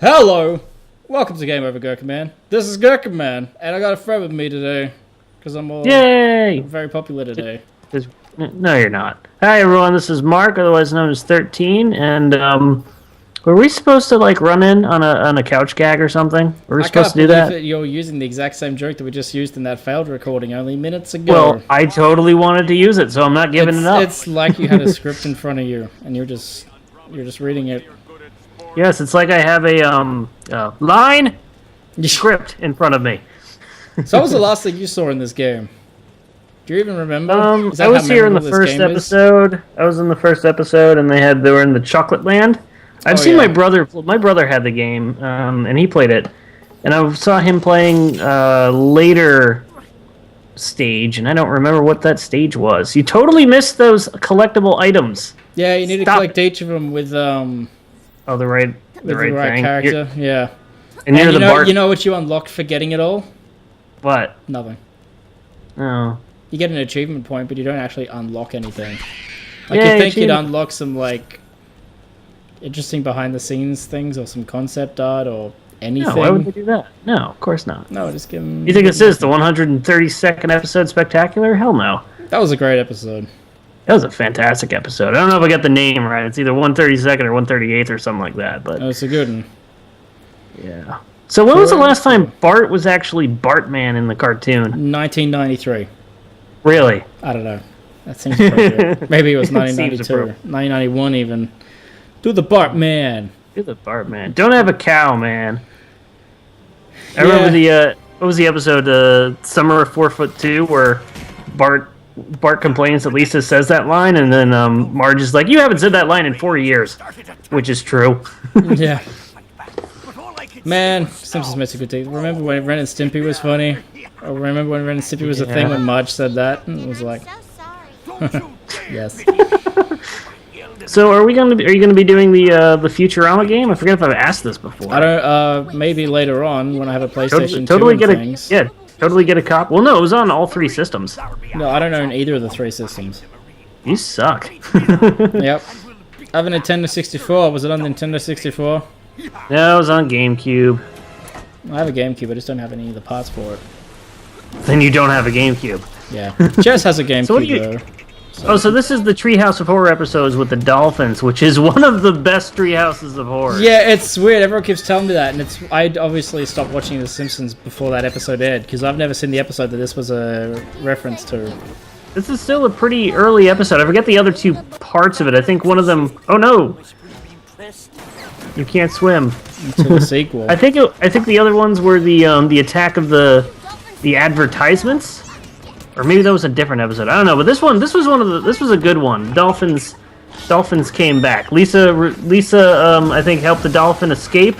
Hello! Welcome to Game Over Gerkinman. This is Gerkinman, and I got a friend with me today, because I'm Yay! very popular today. No, you're not. Hi, everyone. This is Mark, otherwise known as 13, and were we supposed to like run in on a couch gag or something? Were we supposed to do that? That you're using the exact same joke that we just used in that failed recording only minutes ago. Well, I totally wanted to use it, so I'm not giving it up. It's like you had a script in front of you, and you're just reading it. Yes, it's like I have a line script in front of me. So what was the last thing you saw in this game? Do you even remember? I was here in the first episode. I was in the first episode, and they were in the Chocolate Land. I've seen my brother. My brother had the game, and he played it. And I saw him playing later stage, and I don't remember what that stage was. You totally missed those collectible items. Yeah, you need to collect each of them with Oh, the right thing. Character. Yeah. And you're the Bart. You know what you unlocked for getting it all? What? Nothing. Oh. You get an achievement point, but you don't actually unlock anything. Like, yeah, you think you'd unlock some, like, interesting behind-the-scenes things or some concept art or anything. No, why would they do that? No, of course not. No, just give them... You think this is the 132nd episode spectacular? Hell no. That was a great episode. That was a fantastic episode. I don't know if I got the name right. It's either 132nd or 138th or something like that. But it's a good one. Yeah. So when was the last time Bart was actually Bartman in the cartoon? 1993. Really? I don't know. That seems appropriate. Maybe it was 1992. 1991 even. Do the Bartman. Do the Bartman. Don't have a cow, man. I remember the what was the episode? Summer of 4'2", where Bart complains that Lisa says that line, and then Marge is like, "You haven't said that line in 4 years," which is true. Yeah. Man, Simpsons makes a good take. Remember when Ren and Stimpy was funny? Or remember when Ren and Stimpy was a thing when Marge said that? And it was like, yes. So are you going to be doing the Futurama game? I forget if I've asked this before. I don't. Maybe later on when I have a PlayStation 2 and things. Totally get a cop. Well, no, it was on all three systems. No, I don't own either of the three systems. You suck. Yep. I have a Nintendo 64. Was it on Nintendo 64? No, it was on GameCube. I have a GameCube, I just don't have any of the parts for it. Then you don't have a GameCube. Yeah. Jess has a GameCube, though. So this is the Treehouse of Horror episodes with the Dolphins, which is one of the best Treehouses of Horror. Yeah, it's weird. Everyone keeps telling me that, and I'd obviously stopped watching The Simpsons before that episode aired, because I've never seen the episode that this was a reference to. This is still a pretty early episode. I forget the other two parts of it. I think one of them... Oh, no! You can't swim. To the sequel. I think the other ones were the attack of the advertisements, or maybe that was a different episode. I don't know, but this was a good one. Dolphins came back. Lisa I think helped the dolphin escape,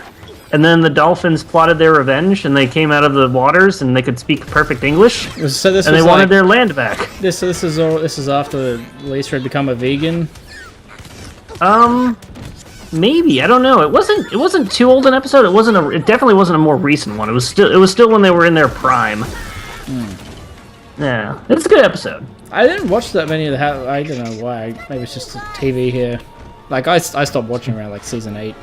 and then the dolphins plotted their revenge, and they came out of the waters and they could speak perfect English. So this and they wanted their land back. This is after Lisa had become a vegan. Maybe, I don't know. It wasn't too old an episode. It definitely wasn't a more recent one. It was still when they were in their prime. Yeah, it's a good episode. I didn't watch that many of the. I don't know why. Maybe it's just TV here. Like I stopped watching around like season 8.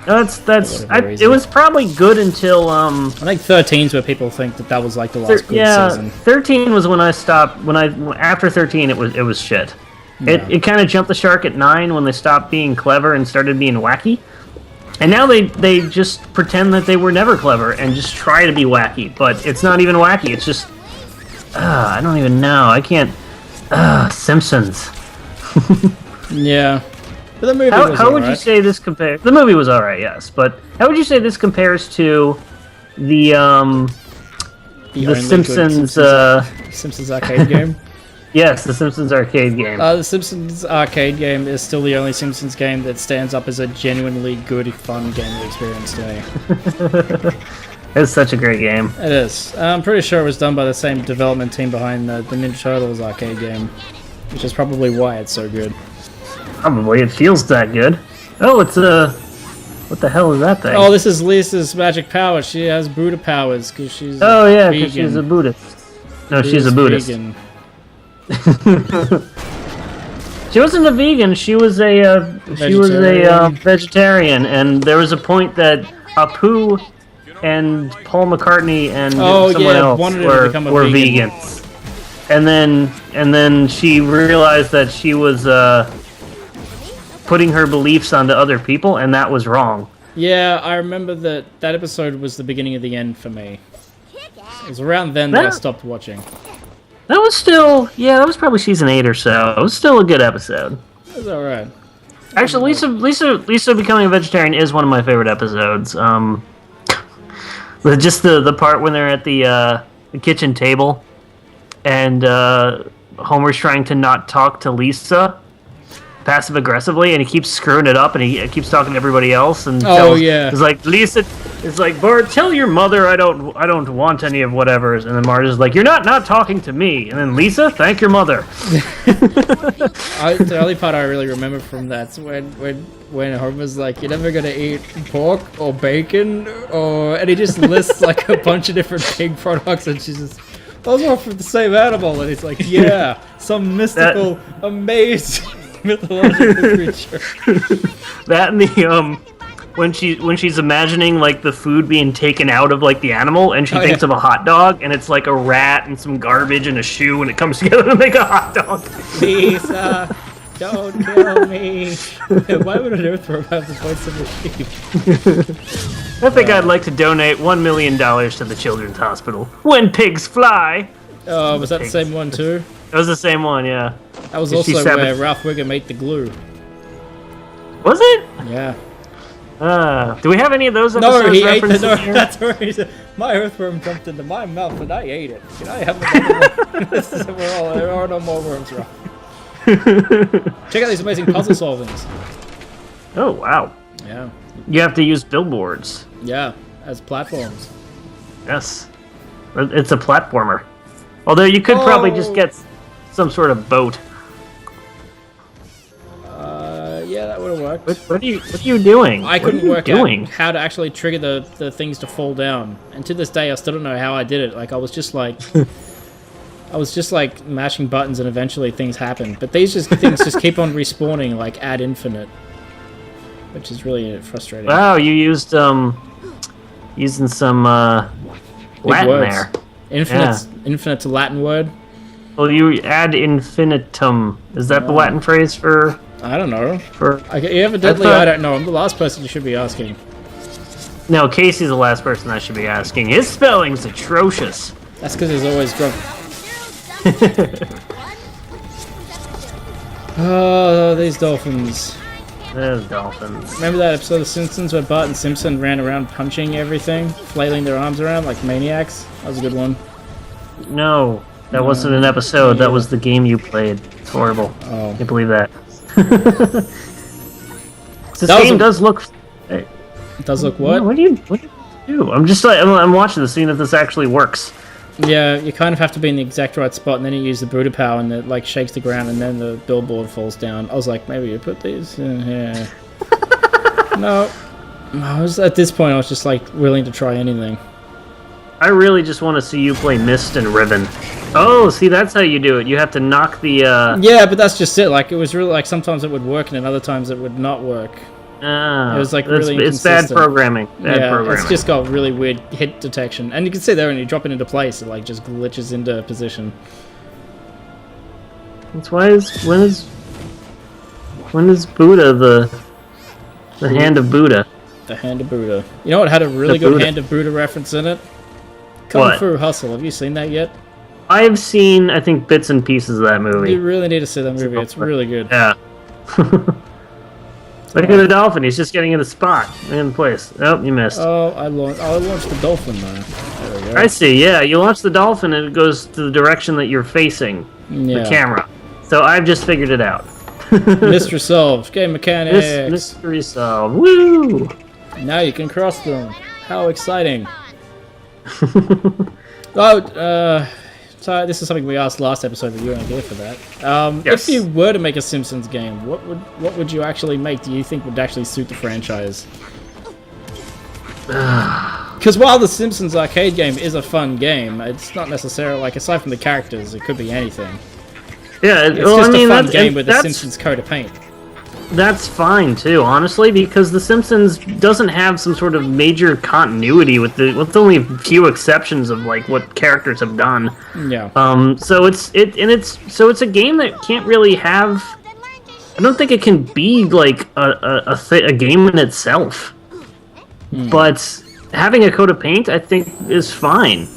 It was probably good until I think 13's where people think that was like the last good season. 13 was when I stopped. After 13 it was shit. Yeah. It kind of jumped the shark at 9 when they stopped being clever and started being wacky. And now they just pretend that they were never clever and just try to be wacky. But it's not even wacky. It's just... I don't even know. I can't... Simpsons. Yeah. But the movie was how would you say this compares... The movie was alright, yes. But how would you say this compares to the Simpsons... Simpsons arcade game? Yes, the Simpsons arcade game. The Simpsons arcade game is still the only Simpsons game that stands up as a genuinely good, fun gaming experience to me. It's such a great game. It is. I'm pretty sure it was done by the same development team behind the Ninja Turtles arcade game, which is probably why it's so good. Probably. It feels that good. Oh, it's what the hell is that thing? Oh, this is Lisa's magic power. She has Buddha powers because she's because she's a Buddhist. No, she's a Buddhist. Vegan. She wasn't a vegan. She was a vegetarian, and there was a point that Apu and Paul McCartney and someone else were vegans. And then she realized that she was putting her beliefs onto other people, and that was wrong. Yeah, I remember that episode was the beginning of the end for me. It was around then that I stopped watching. That was still, that was probably season 8 or so. It was still a good episode. It was alright. Actually, Lisa becoming a vegetarian is one of my favorite episodes. Just the part when they're at the kitchen table, and Homer's trying to not talk to Lisa passive aggressively, and he keeps screwing it up, and he keeps talking to everybody else, and it's like Lisa, it's like, Bart, tell your mother I don't want any of whatever's, and then Marge is like, you're not talking to me, and then Lisa, thank your mother. The only part I really remember from that's when Homer's like, you're never gonna eat pork or bacon, and he just lists like a bunch of different pig products, and she's just, those are from the same animal, and he's like, yeah, some mystical, amazing mythological creature. That and the when she's imagining like the food being taken out of like the animal, and she thinks of a hot dog, and it's like a rat and some garbage and a shoe, and it comes together to make a hot dog. Lisa, don't kill me. Why would an earthworm have the voice of a sheep? I think I'd like to donate $1 million to the Children's Hospital. When pigs fly. Oh, was that the same one too? That was the same one, yeah. That was also where Ralph Wiggum ate the glue. Was it? Yeah. Do we have any of those episodes? No, he ate the... No, that's where he said, my earthworm jumped into my mouth and I ate it. Can I have another one? There are no more worms, Ralph. Check out these amazing puzzle solvings. Oh, wow. Yeah. You have to use billboards. Yeah, as platforms. Yes. It's a platformer. Although you could probably just get some sort of boat. Yeah, that would have worked. What are you doing? I couldn't work out how to actually trigger the things to fall down, and to this day I still don't know how I did it. Like I was just like mashing buttons, and eventually things happened. But things just keep on respawning like ad infinite, which is really frustrating. Wow, you used using some Latin there. Infinite to Latin word. Well, you add infinitum. Is that the Latin phrase for? I don't know. Evidently, I don't know. I'm the last person you should be asking. No, Casey's the last person I should be asking. His spelling's atrocious. That's because he's always drunk. Oh, these dolphins. There's dolphins. Remember that episode of Simpsons where Bart and Simpson ran around punching everything, flailing their arms around like maniacs? That was a good one. No, that wasn't an episode. That was the game you played. It's horrible. Oh. I can't believe that. This game does look... It does look what? What do you do? I'm just like, I'm watching this, seeing if this actually works. Yeah, you kind of have to be in the exact right spot, and then you use the Buddha power, and it like shakes the ground, and then the billboard falls down. I was like, maybe you put these in here. No. At this point, I was just like willing to try anything. I really just want to see you play Mist and Ribbon. Oh, see, that's how you do it. You have to knock the... Yeah, but that's just it. Like, it was really like sometimes it would work, and then other times it would not work. It was like really inconsistent. It's bad programming. It's just got really weird hit detection. And you can see there when you drop it into place, it like just glitches into position. That's why when is Buddha the hand of Buddha? The hand of Buddha. You know what had a really good hand of Buddha reference in it? Kung Fu Hustle. Have you seen that yet? I've seen, I think, bits and pieces of that movie. You really need to see that movie. It's really good. Yeah. Look at the dolphin. He's just getting in the spot. In place. Oh, you missed. Oh, I launched the dolphin though. There we go. I see. Yeah, you launch the dolphin and it goes to the direction that you're facing the camera. So I've just figured it out. Mystery solved. Game mechanics. Mystery solved. Woo! Now you can cross them. How exciting. So this is something we asked last episode, but you weren't here for that. Yes. If you were to make a Simpsons game, what would you actually make? Do you think would actually suit the franchise? Because while the Simpsons arcade game is a fun game, it's not necessarily like aside from the characters, it could be anything. Yeah, It's well, just I mean, a fun game with the that's Simpsons coat of paint. that's fine too, honestly, because The Simpsons doesn't have some sort of major continuity with only a few exceptions of like what characters have done. Yeah. So it's a game that can't really have. I don't think it can be like a game in itself. But having a coat of paint, I think, is fine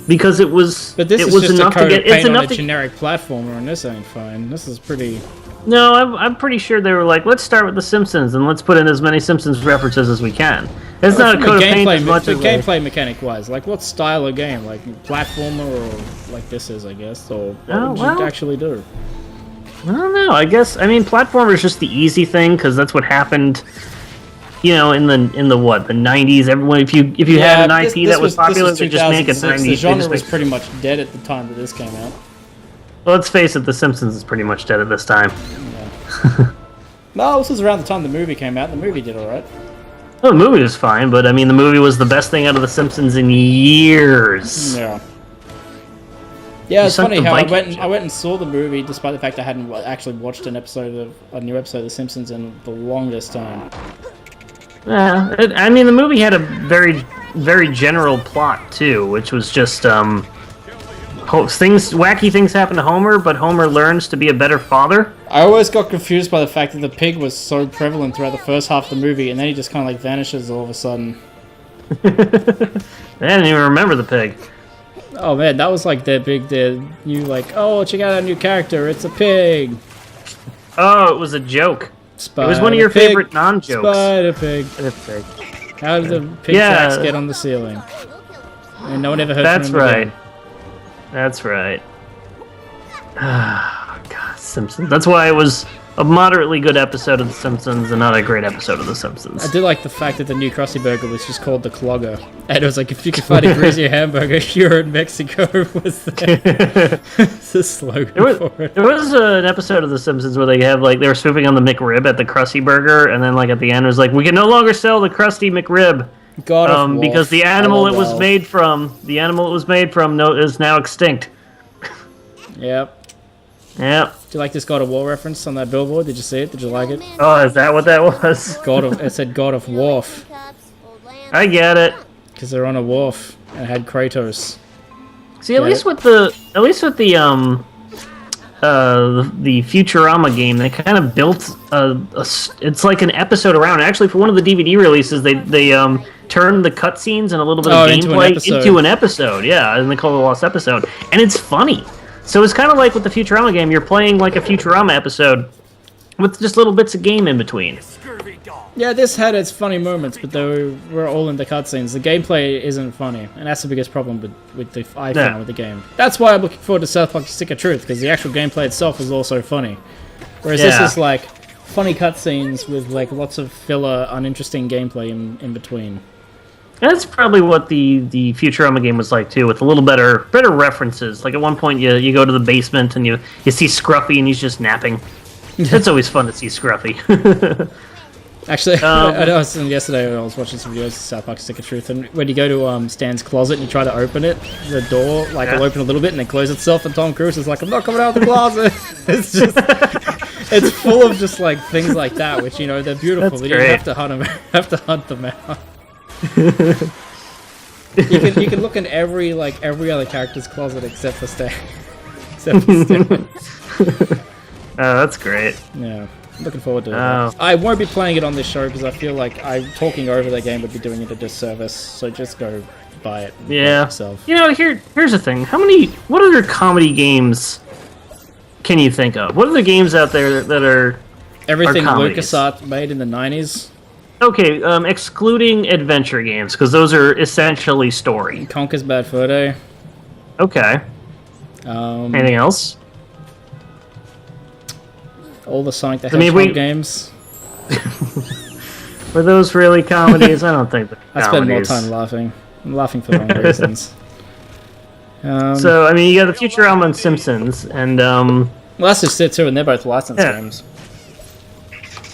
because it was. But this it is was just enough a coat to get. of paint It's on enough a to. generic platformer, and this ain't fine. This is pretty. No, I'm pretty sure they were like, let's start with The Simpsons and let's put in as many Simpsons references as we can. It's not a coat of paint as much as gameplay mechanic wise. Like, what style of game? Like platformer or like this is, I guess. Or what would you actually do? I don't know. I guess I mean platformer is just the easy thing because that's what happened. You know, in the what the 90s, everyone if you had an IP that was popular, they just make a 90s. The genre was pretty much dead at the time that this came out. Well, let's face it, The Simpsons is pretty much dead at this time. Yeah. No, this was around the time the movie came out. The movie did alright. Well, the movie was fine, but I mean, the movie was the best thing out of The Simpsons in years. Yeah. Yeah, it's funny how I went show. and saw the movie despite the fact I hadn't actually watched a new episode of The Simpsons in the longest time. Yeah, I mean, the movie had a very, very general plot too, which was just wacky things happen to Homer, but Homer learns to be a better father. I always got confused by the fact that the pig was so prevalent throughout the first half of the movie, and then he just kind of like vanishes all of a sudden. I didn't even remember the pig. Oh man, that was like their new like, oh, check out our new character, it's a pig. Oh, it was a joke. Spider it was one of your pig, favorite non-jokes. Spider pig. How did the pig tracks get on the ceiling? And no one ever heard That's from him right. again. That's right. God, Simpsons. That's why it was a moderately good episode of The Simpsons and not a great episode of The Simpsons. I did like the fact that the new Krusty Burger was just called the Clogger. And it was like, if you could find a greasier hamburger, you're in Mexico. Was the slogan for it. There was an episode of The Simpsons where they were swooping on the McRib at the Krusty Burger, and then like at the end it was like, we can no longer sell the Krusty McRib. Because the animal it was made from is now extinct. Yep. Yep. Do you like this God of War reference on that billboard? Did you see it? Did you like it? Oh, is that what that was? It said God of Wharf. I get it. Because they're on a wharf and it had Kratos. See, at least with the Futurama game, they kind of built it's like an episode around. Actually, for one of the DVD releases, they turned the cutscenes and a little bit of gameplay into an episode. Yeah, and they call it a lost episode, and it's funny. So it's kind of like with the Futurama game, you're playing like a Futurama episode with just little bits of game in between. Yeah, this had its funny moments, but they were all in the cutscenes. The gameplay isn't funny, and that's the biggest problem with the found with the game. That's why I'm looking forward to South Park: Stick of Truth, because the actual gameplay itself is also funny. Whereas this is like funny cutscenes with like lots of filler, uninteresting gameplay in between. That's probably what the Futurama game was like too, with a little better references. Like at one point, you go to the basement and you see Scruffy and he's just napping. It's always fun to see Scruffy. Actually, I know yesterday when I was watching some videos of South Park: Stick of Truth, and when you go to Stan's closet and you try to open it, the door will open a little bit and then close itself, and Tom Cruise is like, "I'm not coming out of the closet." It's just, it's full of just like things like that, which they're beautiful. But you have to hunt them out. you can look in every other character's closet except for Stan. That's great. Yeah. Looking forward to it. I won't be playing it on this show because I feel like talking over the game would be doing it a disservice. So just go buy it. Yourself. Here's the thing. What other comedy games can you think of? What are the games out there that are everything comedies? LucasArts made in the 90s? Okay, excluding adventure games because those are essentially story. Conker's Bad Fur Day. Okay. Anything else? All the Sonic the Hedgehog games. Were those really comedies? I don't think they're I spend more time laughing. I'm laughing for the wrong reasons. So, I mean, you got the Futurama and Simpsons, and... well, that's just it, too, and they're both licensed games.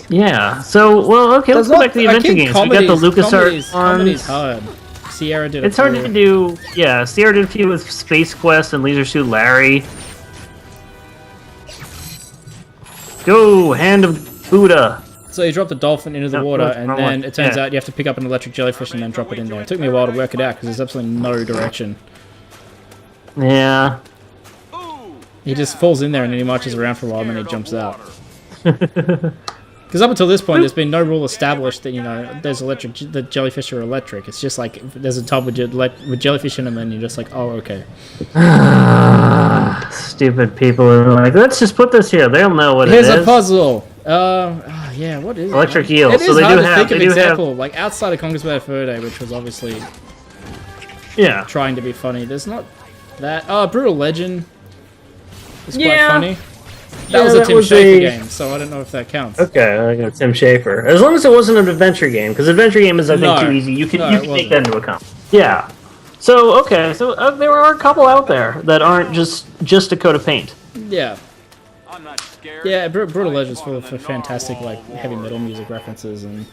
Yeah, so, well, okay, let's go back to the adventure games. We got the LucasArts Comedy's hard. Sierra did It's hard to do... Yeah, Sierra did a few with Space Quest and Leisure Suit Larry. Go, Hand of Buddha. So you drop the dolphin into the water, that's and wrong then one. it turns Yeah. out you have to pick up an electric jellyfish and then drop it in there. It took me a while to work it out because there's absolutely no direction. Yeah. He just falls in there and then he marches around for a while and then he jumps out. Because up until this point, there's been no rule established that, you know, there's electric, the jellyfish are electric. It's just like, there's a tub with jellyfish in them and you're just like, oh, okay. Stupid people are like, let's just put this here. They'll know what Here's it is. a puzzle. Yeah, what is Electric it? eel. It is So they hard do to have. think of They do example, like outside of Conquest Bad Fur Day, which was obviously Yeah. trying to be funny. There's not that. Oh, Brutal Legend is quite Yeah. funny. That was a Tim Schafer game, so I don't know if that counts. Okay, I got Tim Schafer. As long as it wasn't an adventure game, because adventure game is, I think, too easy. You can take that into account. Yeah. So, okay, so there are a couple out there that aren't just a coat of paint. Yeah. Yeah, Brutal Legend's full of fantastic like heavy metal music references and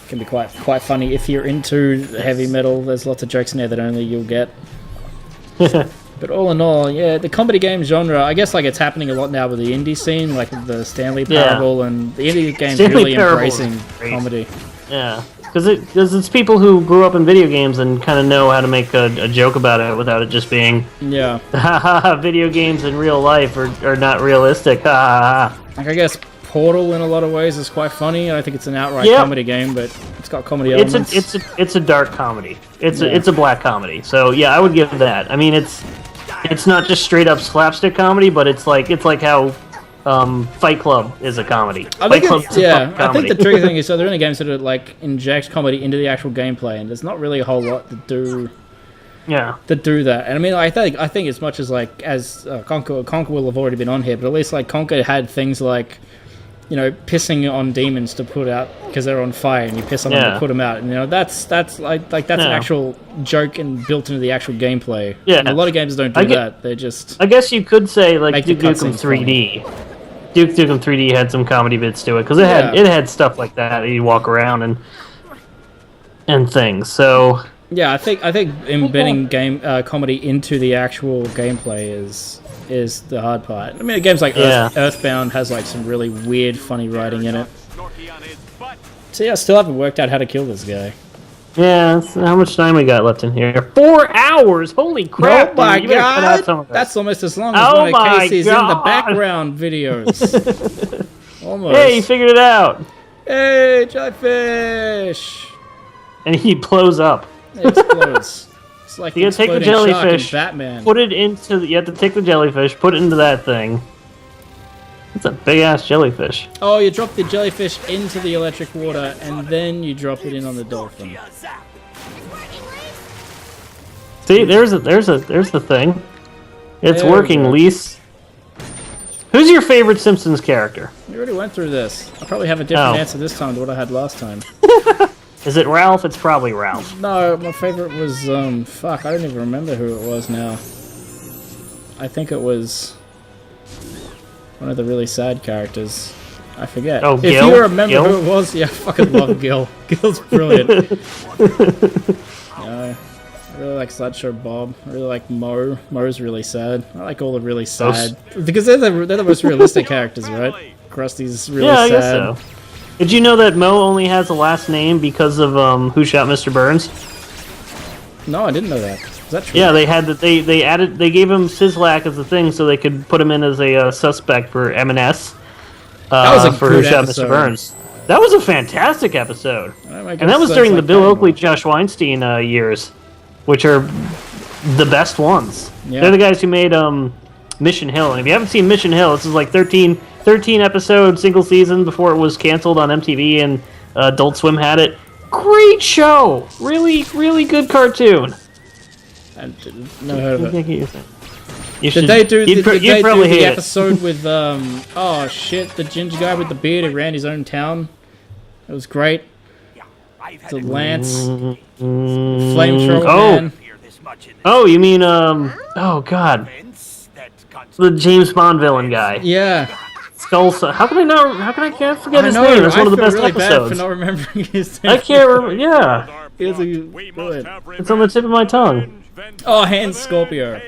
can be quite funny if you're into heavy metal. There's lots of jokes in there that only you'll get. But all in all, yeah, the comedy game genre, I guess like it's happening a lot now with the indie scene, like the Stanley Parable and the indie games really embracing comedy. Yeah, because it's people who grew up in video games and kind of know how to make a joke about it without it just being video games in real life are not realistic. Like I guess Portal in a lot of ways is quite funny. I think it's an outright comedy game, but it's got comedy elements. It's a dark comedy. It's a black comedy. So yeah, I would give it that. I mean, it's not just straight up slapstick comedy, but it's like how Fight Club is a comedy. I think the tricky thing is, so there are only games that are like inject comedy into the actual gameplay, and there's not really a whole lot to do. Yeah. To do that, and I mean, I think as much as like Conquer will have already been on here, but at least like Conquer had things like, you know, pissing on demons to put out because they're on fire, and you piss on them to put them out, and you know that's that's an actual joke and built into the actual gameplay. Yeah, and a lot of games don't do that. They just. I guess you could say like Duke Nukem 3D. Duke Nukem 3D had some comedy bits to it because it had stuff like that. You walk around and things. So yeah, I think embedding comedy into the actual gameplay is the hard part. I mean, games like Earthbound has like some really weird, funny writing in it. So yeah, I still haven't worked out how to kill this guy. Yeah, how much time we got left in here? 4 hours! Holy crap! Oh my god! That's almost as long as one of Casey's in the background videos. Almost. Hey, you figured it out! Hey, jellyfish! And he blows up. It explodes. It's like you gotta take the jellyfish, Batman. Put it into. You have to take the jellyfish, put it into that thing. It's a big ass jellyfish. Oh, you drop the jellyfish into the electric water, and then you drop it in on the dolphin. See, there's the thing. It's working, Lise. Who's your favorite Simpsons character? We already went through this. I probably have a different answer this time to what I had last time. Is it Ralph? It's probably Ralph. No, my favorite was, fuck, I don't even remember who it was now. I think it was one of the really sad characters. I forget. Oh, Gil? If you remember who it was, yeah, I fucking love Gil. Gil's brilliant. I really like Slideshow Bob. I really like Mo. Mo's really sad. I like all the really sad. Because they're the most realistic characters, right? Krusty's really sad. Yeah, I guess so. Did you know that Mo only has a last name because of Who Shot Mr. Burns? No, I didn't know that. Is that true? Yeah, they gave him Sislak as a thing so they could put him in as a suspect for M&S. That was a for good Who Shot episode. Mr. Burns. That was a fantastic episode. And that was that's during the like Bill Oakley, Josh Weinstein years, which are the best ones. Yeah. They're the guys who made Mission Hill. And if you haven't seen Mission Hill, this is like 13 episode single season before it was canceled on MTV and Adult Swim had it. Great show! Really, really good cartoon. I never heard of it. Did they do the episode with oh shit, the ginger guy with the beard who ran his own town? It was great. The Lance Flamethrower Man. Oh, you mean oh god, the James Bond villain guy. Yeah. Skull. How can I can't forget his name? It's one of the best really episodes. Bad for not remembering his name. I can't remember. Yeah. It's on the tip of my tongue. Oh, Hand Scorpio.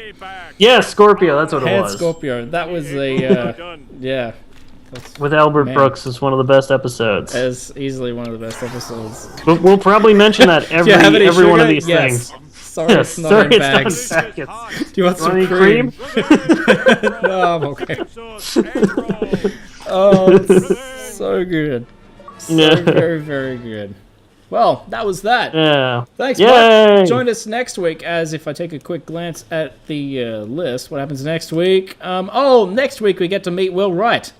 Yeah, Scorpio. That's what it was. Hand Scorpio. That was a yeah. with Albert Man. Brooks is one of the best episodes. As easily one of the best episodes. But we'll probably mention that every one of these things. Sorry, Yes, it's not sorry, in it's not bags. in packets. Do you want some any cream? No, I'm okay. Oh, it's so good. So Yeah. very, very good. Well, that was that. Yeah. Thanks, Yay! Mark. Join us next week as if I take a quick glance at the list. What happens next week? Next week we get to meet Will Wright.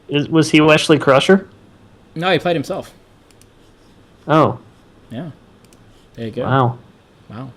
Was he Wesley Crusher? No, he played himself. Oh. Yeah. There you go. Wow. Wow.